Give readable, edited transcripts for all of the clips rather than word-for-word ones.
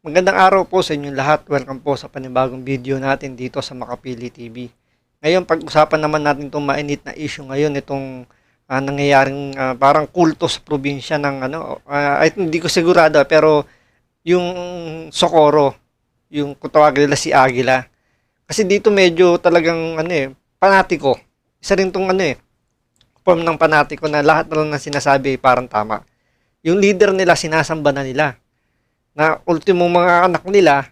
Magandang araw po sa inyong lahat. Welcome po sa panibagong video natin dito sa Makapili TV. Ngayon, pag-usapan naman natin itong mainit na issue ngayon, itong nangyayaring parang kulto sa probinsya ng ay hindi ko sigurado pero yung Socorro, yung kung tawagin nila si Aguila. Kasi dito medyo talagang panatiko. Isa rin tong form ng panatiko na lahat na lang na sinasabi parang tama. Yung leader nila sinasamba na nila. Na ultimo mga anak nila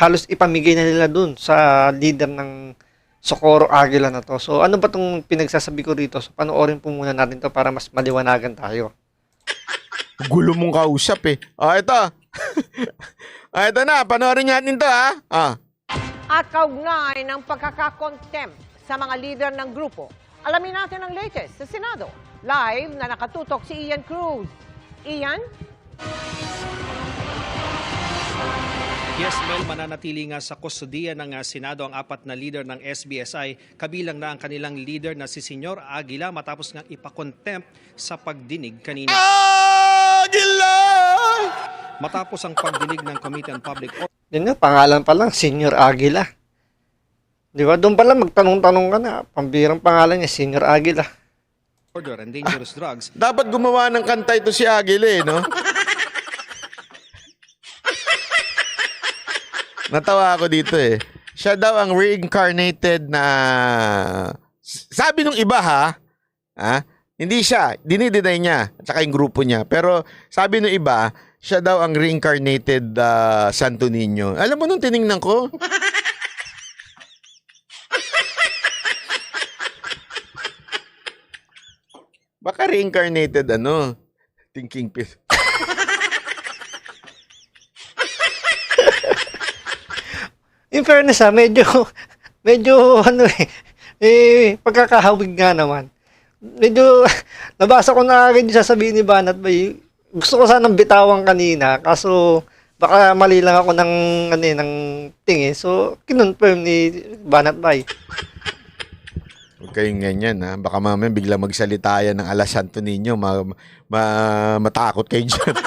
halos ipamigay na nila dun sa leader ng Socorro Aguila na to. So ano ba tong pinagsasabi ko rito? So panoorin po muna natin to para mas maliwanagan tayo. Gulo mong kausap eh. Ito. Ito na, panoorin natin to At kaugnay ng pagkakakontempt sa mga leader ng grupo. Alamin natin ang latest sa Senado. Live na nakatutok si Ian Cruz. Ian? Yes, Mel, mananatili nga sa kustodiya ng Senado ang apat na leader ng SBSI, kabilang na ang kanilang leader na si Senyor Aguila matapos nga ipakontempt sa pagdinig kanina. Aguila! Matapos ang pagdinig ng Committee on Public Yun nga, pangalan pa lang, Senyor Aguila. Di ba? Doon pa lang magtanong-tanong ka na. Pambirang pangalan niya, Senyor Aguila. Order and Dangerous Drugs. Dapat gumawa ng kanta ito si Aguila eh, no? Natawa ako dito eh. Siya daw ang reincarnated na... Sabi nung iba hindi siya, dinidenay niya, at saka yung grupo niya. Pero sabi nung iba, siya daw ang reincarnated Santo Niño. Alam mo nung tiningnan ko? Baka reincarnated thinking piece. In fairness medyo pagkakahawig nga naman. Medyo nabasa ko na agad yung sasabihin ni Banat Bay. Gusto ko sanang bitawan kanina kaso baka mali lang ako ng tingin. So kinonfirm ni Banat Bay. Huwag kayong ganyan Baka mamaya bigla magsalita yan ng Ala Santo Niño. Matakot kayo dyan.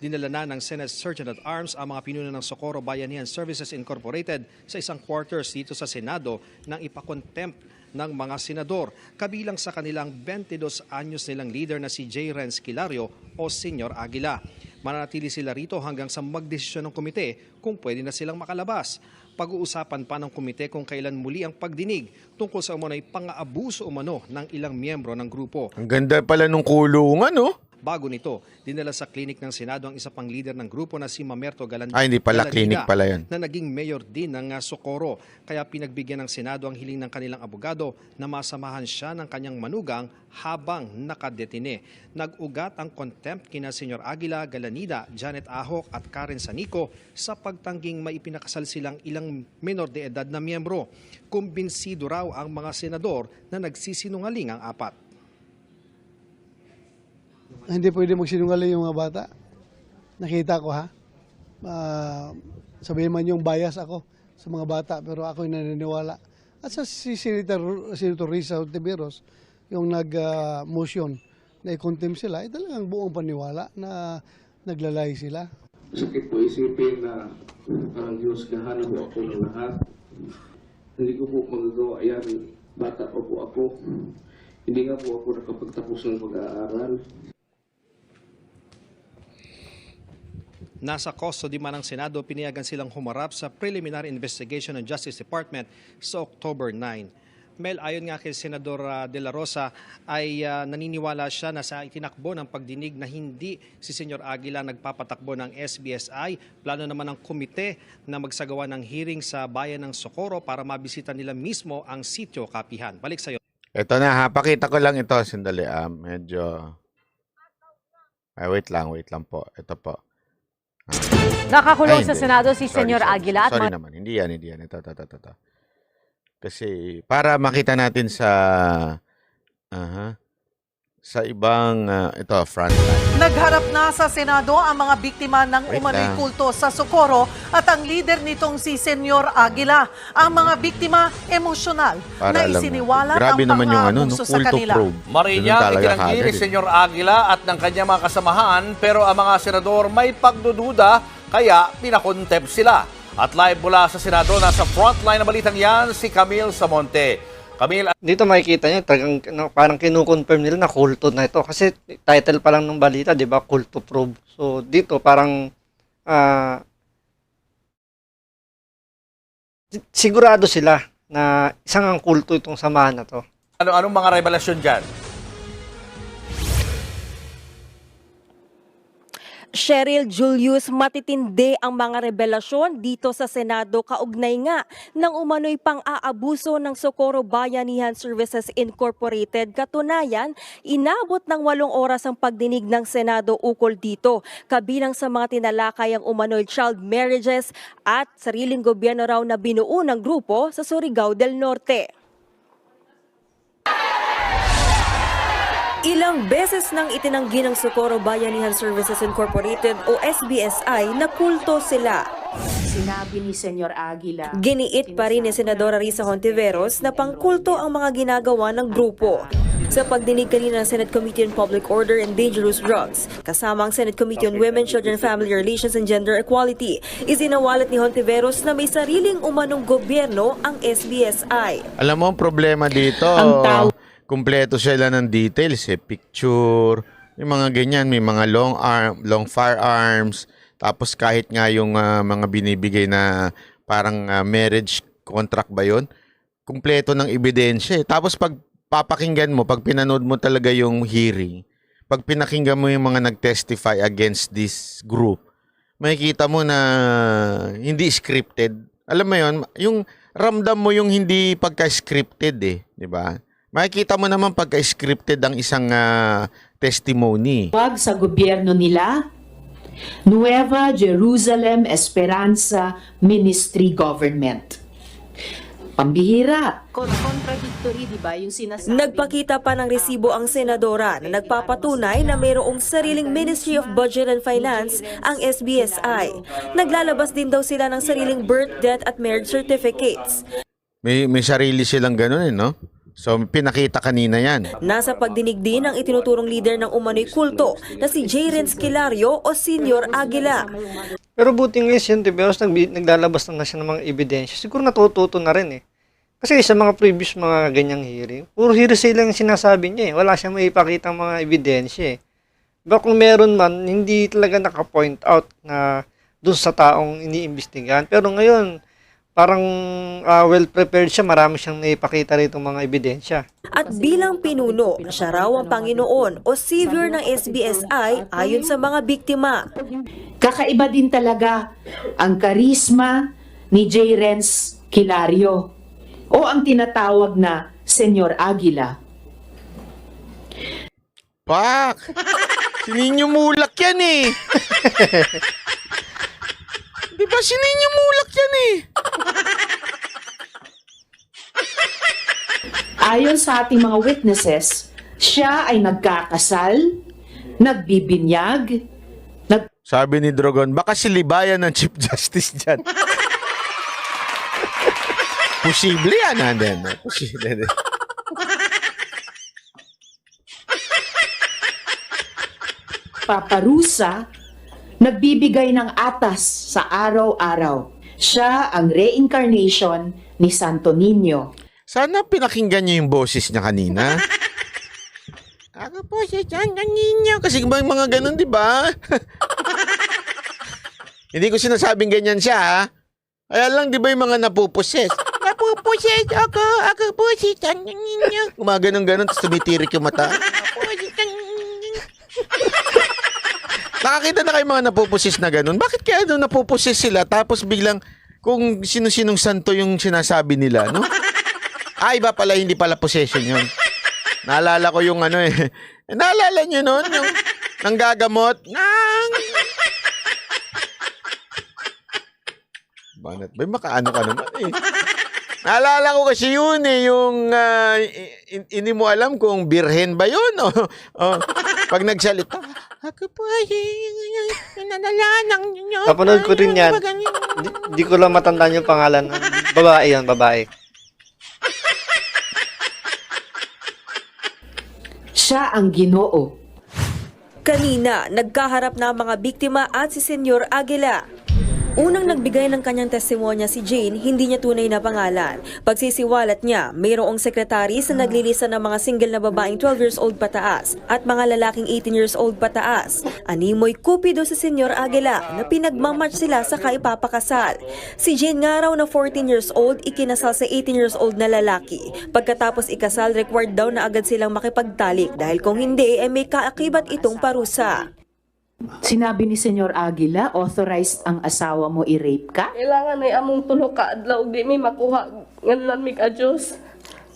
Dinala na ng Senate Sergeant at Arms ang mga pinuno ng Socorro Bayanihan Services Incorporated sa isang quarters dito sa Senado nang ipakontempt ng mga senador. Kabilang sa kanilang 22 anyos nilang leader na si J. Renz Kilario o Senyor Aguila. Mananatili sila rito hanggang sa magdesisyon ng komite kung pwede na silang makalabas. Pag-uusapan pa ng komite kung kailan muli ang pagdinig tungkol sa umunay pang-aabuso umano ng ilang miyembro ng grupo. Ang ganda pala nung kulungan, Bago nito, dinala sa klinik ng Senado ang isa pang leader ng grupo na si Mamerto Galanida. Hindi pala, klinik pala yun. Na naging mayor din ng Socorro. Kaya pinagbigyan ng Senado ang hiling ng kanilang abogado na masamahan siya ng kanyang manugang habang nakadetine. Nag-ugat ang contempt kina Senyor Aguila, Galanida, Janet Ahok at Karen Sanico sa pagtangging maipinakasal silang ilang menor de edad na miyembro. Kumbinsido raw ang mga senador na nagsisinungaling ang apat. Hindi pwede magsinungaling yung mga bata. Nakita ko sabihin man yung bias ako sa mga bata pero ako yung naniniwala. At sa si Senator Risa Ontiveros, yung nag-motion na i-contempt sila, talagang buong paniwala na naglalay sila. Sakit po isipin na parang hinusgahan po ako ng lahat. Hindi ko po magagawa yan. Bata pa po ako. Hindi nga po ako nakapagtapos ng pag-aaral. Nasa custody man ng Senado, pinayagan silang humarap sa preliminary investigation ng Justice Department sa October 9. Mel, ayon nga kay Senador De La Rosa, ay naniniwala siya na sa itinakbo ng pagdinig na hindi si Senyor Aguila nagpapatakbo ng SBSI. Plano naman ng komite na magsagawa ng hearing sa bayan ng Socorro para mabisita nila mismo ang sitio Kapihan. Balik sa iyo. Ito na pakita ko lang ito. Sandali medyo... wait lang po. Ito po. Nakakulong sa hindi. Senado si Senyor Sorry. Aguila at Sorry naman, hindi yan. Ito. Kasi para makita natin sa sa ibang ito frontline. Nagharap na sa Senado ang mga biktima ng Wait umano'y lang. kulto sa Socorro at ang leader nitong si Senyor Aguila. Ang mga biktima emosyonal Para na alam mo. isiniwalat Grabe ang naman yung pang-aabuso sa kulto kanila. probe. Marinyang Ganun talaga itinanggi ni kagad, Senyor Aguila at ng kanyang mga kasamahan pero ang mga senador may pagdududa kaya pinakontempt sila. At live mula sa Senado, nasa frontline na balitang yan si Camille Samonte. Camille, Dito makikita nyo, talagang, parang kinukonfirm nila na kulto na ito. Kasi title pa lang ng balita, di ba? Kulto probe. So, dito parang sigurado sila na isang ang kulto itong samahan na to. anong mga revelasyon dyan? Cheryl Julius, matitindi ang mga revelasyon dito sa Senado kaugnay nga ng umano'y pang-aabuso ng Socorro Bayanihan Services Incorporated. Katunayan, inabot ng 8 oras ang pagdinig ng Senado ukol dito. Kabilang sa mga tinalakay ang umano'y child marriages at sariling gobyerno raw na binuo ng grupo sa Surigao del Norte. Ilang beses nang itinanggi ng Socorro Bayanihan Services Incorporated o SBSI na kulto sila. Sinabi ni Senyor Aguila. Giniit pa rin ni Senadora Risa Hontiveros na pangkulto ang mga ginagawa ng grupo. Sa pagdinig kanina ng Senate Committee on Public Order and Dangerous Drugs, kasama ang Senate Committee on Women, Children, Family Relations and Gender Equality, isinawalat ni Hontiveros na may sariling umanong gobyerno ang SBSI. Alam mo ang problema dito, kumpleto sila ng details picture, yung mga ganyan, may mga long firearms, tapos kahit nga yung mga binibigay na parang marriage contract ba yun, kumpleto ng ebidensya. Tapos pag papakinggan mo, pag pinanood mo talaga yung hearing, pag pinakinggan mo yung mga nag-testify against this group, makikita mo na hindi scripted. Alam mo yun, yung ramdam mo yung hindi pagka-scripted di ba? Makikita mo naman pagka-scripted ang isang testimony. Wag sa gobyerno nila, Nueva Jerusalem Esperanza Ministry Government. Pambihira. Contradictory, di ba, yung sinasabi? Nagpakita pa ng resibo ang senadora na nagpapatunay na mayroong sariling Ministry of Budget and Finance ang SBSI. Naglalabas din daw sila ng sariling birth, death at marriage certificates. May sarili silang ganun no? So, pinakita kanina yan. Nasa pagdinig din ang itinuturong leader ng umano'y kulto na si J. Renz Kilario o Senyor Aguila. Pero buti nga yun, pero naglalabas na siya ng mga ebidensya. Siguro natututo na rin Kasi sa mga previous mga ganyang hearing, puro hearsay lang yung sinasabi niya Wala siyang maipakita mga ebidensya But kung meron man, hindi talaga naka-point out na dun sa taong iniimbestigahan. Pero ngayon, parang well-prepared siya, marami siyang naipakita rito mga ebidensya. At bilang pinuno, siya raw ang Panginoon o Savior ng SBSI ayon sa mga biktima. Kakaiba din talaga ang karisma ni J. Renz Kilario o ang tinatawag na Senyor Aguila. Pak! Sininyo mulak yan Di ba sininyo mulak yan Ayon sa ating mga witnesses, siya ay nagkakasal, nagbibinyag, Sabi ni Drogon, baka silibayan ng Chief Justice dyan. Posible yan, Posible. paparusa, nagbibigay ng atas sa araw-araw. Siya ang reincarnation ni Santo Niño. Sana pinakinggan niyo yung boses niya kanina. Ako po si Santo Niño. Kasi may mga ganun, di ba? Hindi ko sinasabing ganyan siya, Kaya lang, di ba yung mga napuposes? Napuposes ako. Ako po si Santo Niño. Gumaganon-ganon, tapos tumitirik yung mata. Nakakita na kayo mga napuposes na ganun. Bakit kaya doon napuposes sila tapos biglang kung sino-sinong santo yung sinasabi nila, no? Iba pala, hindi pala possession yun. Naalala ko yung naalala nyo nun? Yung nanggagamot? Banat ba? Makaano ka naman Naalala ko kasi yun eh, yung hindi mo alam kung birhen ba yun o pag nagsalita, ako po ay nanalalang ninyo. Napanood ko rin yan. Di ko lang matandaan yung pangalan. Babae yan, babae. Siya ang Ginoo. Kanina, nagkaharap na ang mga biktima at si Senyor Aguila. Unang nagbigay ng kanyang testimonya si Jane, hindi niya tunay na pangalan. Pagsisiwalat niya, mayroong sekretaris na naglilista ng mga single na babaeng 12 years old pataas at mga lalaking 18 years old pataas. Animoy kupido si Senyor Aguila na pinagmamatch sila sa kaipapakasal. Si Jane nga raw na 14 years old, ikinasal sa 18 years old na lalaki. Pagkatapos ikasal, required daw na agad silang makipagtalik dahil kung hindi, may kaakibat itong parusa. Sinabi ni Senyor Aguila, authorized ang asawa mo i-rape ka? Kailangan ay among tulo ka adlaw di may makuha nganlan mig adjust.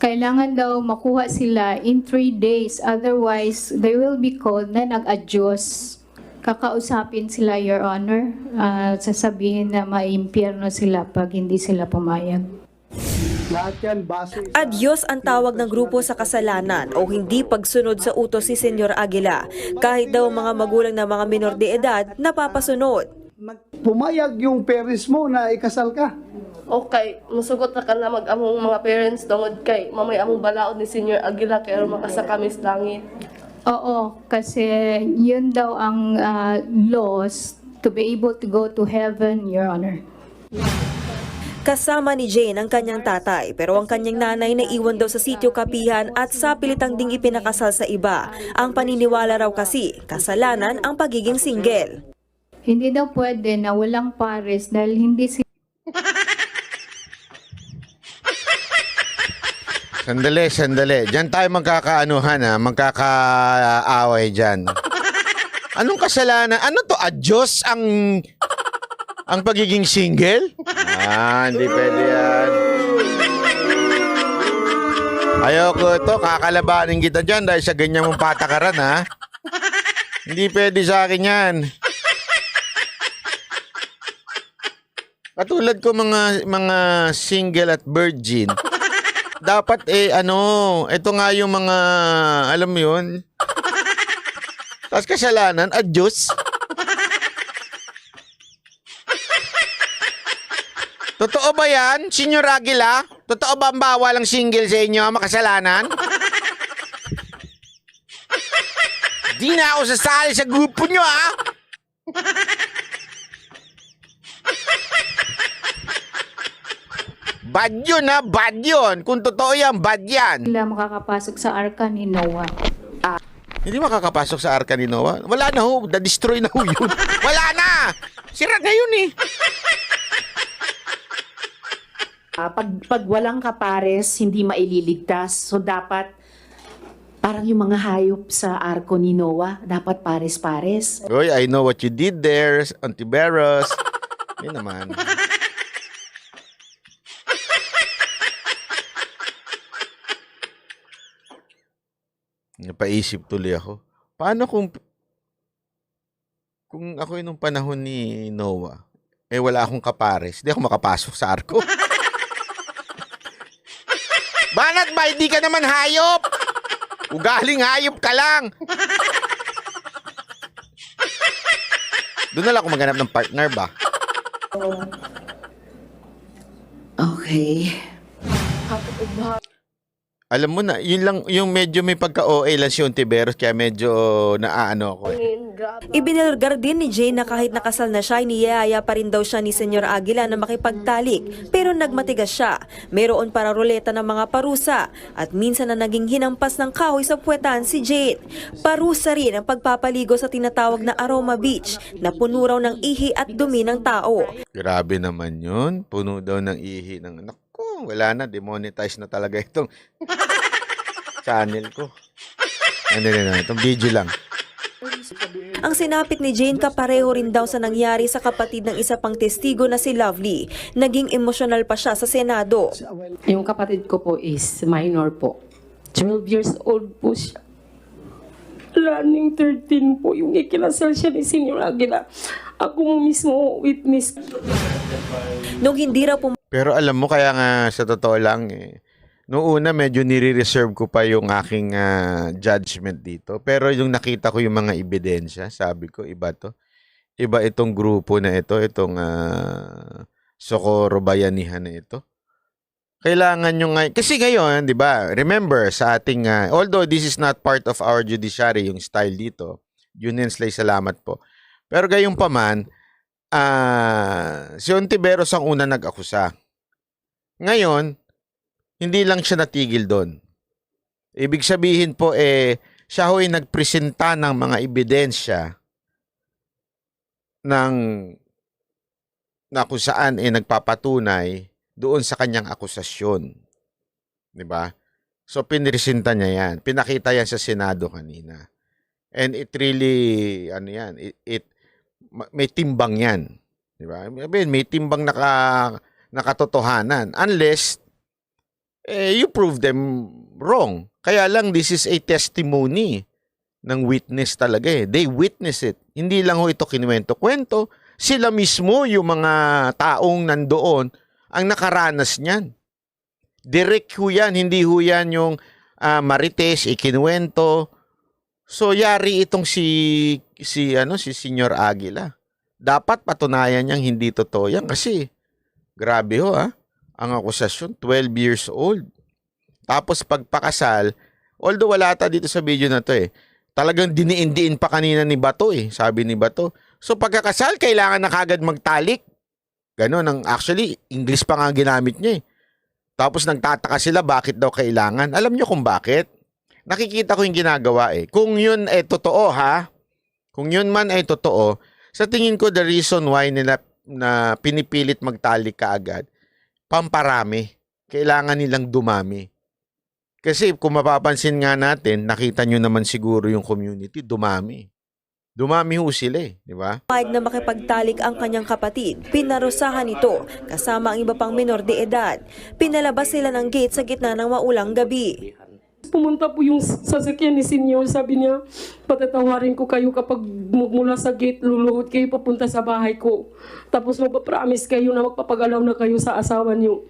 Kailangan daw makuha sila in 3 days, otherwise they will be called na nag-adjust. Kakausapin sila, Your Honor. Sasabihin na maimpyerno sila pag hindi sila pumayag. Lahat yan base sa... Adyos ang tawag ng grupo sa kasalanan o hindi pagsunod sa utos si Senyor Aguila. Kahit daw mga magulang na mga minor de edad, napapasunod. Pumayag yung parents mo na ikasal ka. Okay, musugot na ka na mag-among mga parents tungod kay mamay among balaod ni Senior Aguila kay aron makasa kami sa langit. Oo, kasi yun daw ang laws to be able to go to heaven, Your Honor. Kasama ni Jane ang kanyang tatay, pero ang kanyang nanay naiwan daw sa sitio Kapihan at sa pilitang ding ipinakasal sa iba. Ang paniniwala raw kasi, kasalanan ang pagiging single. Hindi daw pwede na walang pares dahil hindi sila Sandali. Diyan tayo magkakaanuhan magkakaaway dyan. Anong kasalanan? Ano to? Adyos ang pagiging single? Hindi pwede yan. Ayoko ito, kakalabanin kita dyan dahil sa ganyan mong patakaran, ha? Hindi pwede sa akin yan. Katulad ko mga single at virgin, dapat ito nga yung mga, alam mo yun, tapos kasalanan, adyos. Totoo ba yan, Senyor Aguila? Totoo ba ang bawal ang single sa inyo, makasalanan? Di na ako sasali sa grupo nyo, ha? Bad yun, ha? Bad yun. Kung totoo yan, bad yan. makakapasok sa arka ni Noah. Hindi makakapasok sa arka ni Noah. Wala na ho. Na-destroy na ho yun. Wala na! Sira na yun, eh. Pag walang kapares, hindi maililigtas. So dapat, parang yung mga hayop sa arko ni Noah, dapat pares-pares. Oy, I know what you did there, Antiveros. Yun naman. Napaisip tuloy ako. Paano kung ako nung panahon ni Noah, wala akong kapares, di ako makapasok sa arko. Banat ba? Hindi ka naman hayop! Ugaling hayop ka lang! Doon na lang ako maghanap ng partner ba? Okay. Alam mo na, yun lang, yung medyo may pagka-OA lang si Ontiveros, kaya medyo naaano ako eh. Ibinulgar din ni Jane na kahit nakasal na siya, niyaya pa rin daw siya ni Senyor Aguila na makipagtalik. Pero nagmatigas siya. Meron para ruleta ng mga parusa at minsan na naging hinampas ng kahoy sa puwetan si Jane. Parusa rin ang pagpapaligo sa tinatawag na Aroma Beach na puno raw ng ihi at dumi ng tao. Grabe naman yun. Puno daw ng ihi ng anak ko. Wala na, demonetize na talaga itong channel ko. Itong video lang. Ang sinapit ni Jane kapareho rin daw sa nangyari sa kapatid ng isa pang testigo na si Lovely. Naging emosyonal pa siya sa Senado. Yung kapatid ko po is minor po. 12 years old po siya. Running 13 po yung ikinasal siya ni Senior Aguila. Ako mismo witness. Nung hindi raw Pero alam mo, kaya nga sa totoo lang noong una medyo nire-reserve ko pa yung aking judgment dito. Pero yung nakita ko yung mga ebidensya, sabi ko, iba to. Iba itong grupo na ito, itong Socorro Bayanihan na ito. Kailangan nyo nga, kasi ngayon, di ba, remember sa ating, although this is not part of our judiciary, yung style dito, June Hensley, salamat po. Pero gayong paman, si Ontiveros ang una nag-akusa. Ngayon, hindi lang siya natigil doon. Ibig sabihin po, siya ho'y nagpresenta ng mga ebidensya ng na kung saan nagpapatunay doon sa kanyang akusasyon. 'Di ba? So pinresenta niya 'yan. Pinakita 'yan sa Senado kanina. And it really may timbang 'yan, 'di ba? May timbang nakatotohanan unless you prove them wrong. Kaya lang this is a testimony ng witness talaga They witness it. Hindi lang ito kinuwento-kwento. Sila mismo, yung mga taong nandoon, ang nakaranas niyan. Direct ho yan, hindi ho yan yung marites, ikinuwento. So, yari itong si Senyor Aguila. Dapat patunayan niyang hindi totoo yan kasi grabe ho ang akusasyon, 12 years old. Tapos pagpakasal, although wala ata dito sa video na to talagang diniin-diin pa kanina ni Bato sabi ni Bato. So pagkakasal, kailangan na kagad magtalik. Ganon, actually, English pa nga ginamit niya Tapos nagtataka sila bakit daw kailangan. Alam niyo kung bakit? Nakikita ko yung ginagawa Kung yun totoo kung yun man ay totoo, sa tingin ko the reason why nila na pinipilit magtalik kaagad, pamparami. Kailangan nilang dumami. Kasi kung mapapansin nga natin, nakita nyo naman siguro yung community, dumami. Dumami ho sila di ba? Pahig na makipagtalik ang kanyang kapatid, pinarusahan ito kasama ang iba pang minor de edad. Pinalabas sila ng gate sa gitna ng maulang gabi. Pumunta po yung sasakyan ni Senyor, sabi niya, patatawarin ko kayo kapag mula sa gate, luluhod kayo papunta sa bahay ko. Tapos magpapromise kayo na magpapagalaw na kayo sa asawa niyo.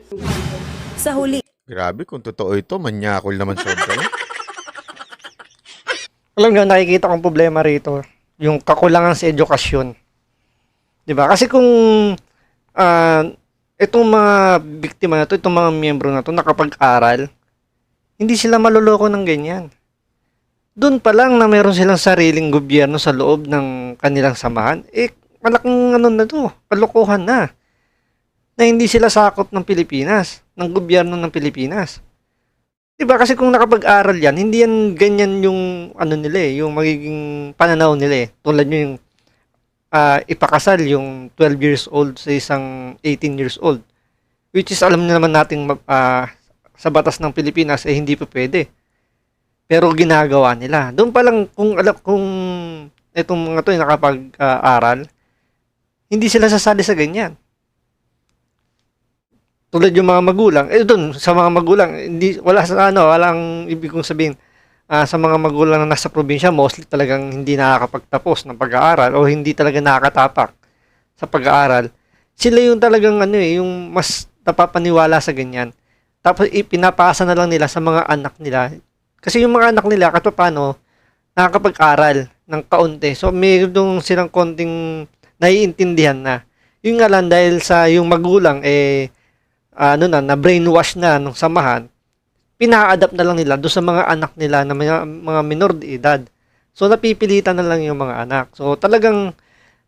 Sa huli, grabe, kung totoo ito, manyakol naman sobra. Alam nyo, nakikita kong problema rito, yung kakulangan sa edukasyon. Diba? Kasi kung itong mga biktima na to, itong mga miyembro na to, nakapag-aral, hindi sila maluloko ng ganyan. Doon pa lang na meron silang sariling gobyerno sa loob ng kanilang samahan, malaking na to, kalokohan na hindi sila sakop ng Pilipinas, ng gobyerno ng Pilipinas. Diba? Kasi kung nakapag-aral yan, hindi yan ganyan yung nila yung magiging pananaw nila Tulad nyo yung ipakasal yung 12 years old sa isang 18 years old. Which is alam naman natin sa batas ng Pilipinas hindi pa pwede. Pero ginagawa nila. Doon pa lang kung itong mga to nakapag-aral, hindi sila sasali sa ganyan. Tulad yung mga magulang, doon sa mga magulang, walang ibig kong sabihin, sa mga magulang na nasa probinsya, mostly talagang hindi nakakapagtapos ng pag-aaral o hindi talaga nakakatapak sa pag-aaral. Sila yung talagang yung mas napapaniwala sa ganyan. Tapos ipinapasa na lang nila sa mga anak nila. Kasi yung mga anak nila, kahit paano, nakakapag-aral ng kaunti. So, mayroon silang konting naiintindihan na. Yung nga lang, dahil sa yung magulang, na brainwash na nung samahan, pina-adapt na lang nila doon sa mga anak nila na mga minor de edad. So, napipilitan na lang yung mga anak. So, talagang,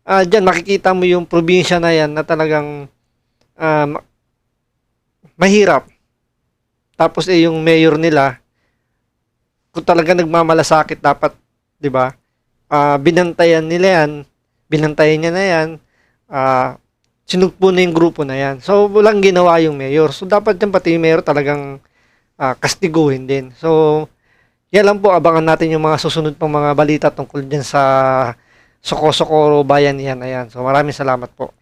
dyan makikita mo yung probinsya na yan na talagang mahirap. Tapos, yung mayor nila, kung talaga nagmamalasakit, dapat, di ba, binantayan nila yan, binantayan niya na yan, sinugpo na yung grupo na yan. So, walang ginawa yung mayor. So, dapat yan pati yung mayor talagang kastiguhin din. So, yan lang po, abangan natin yung mga susunod pang mga balita tungkol dyan sa Socorro Bayanihan. Ayan. So, maraming salamat po.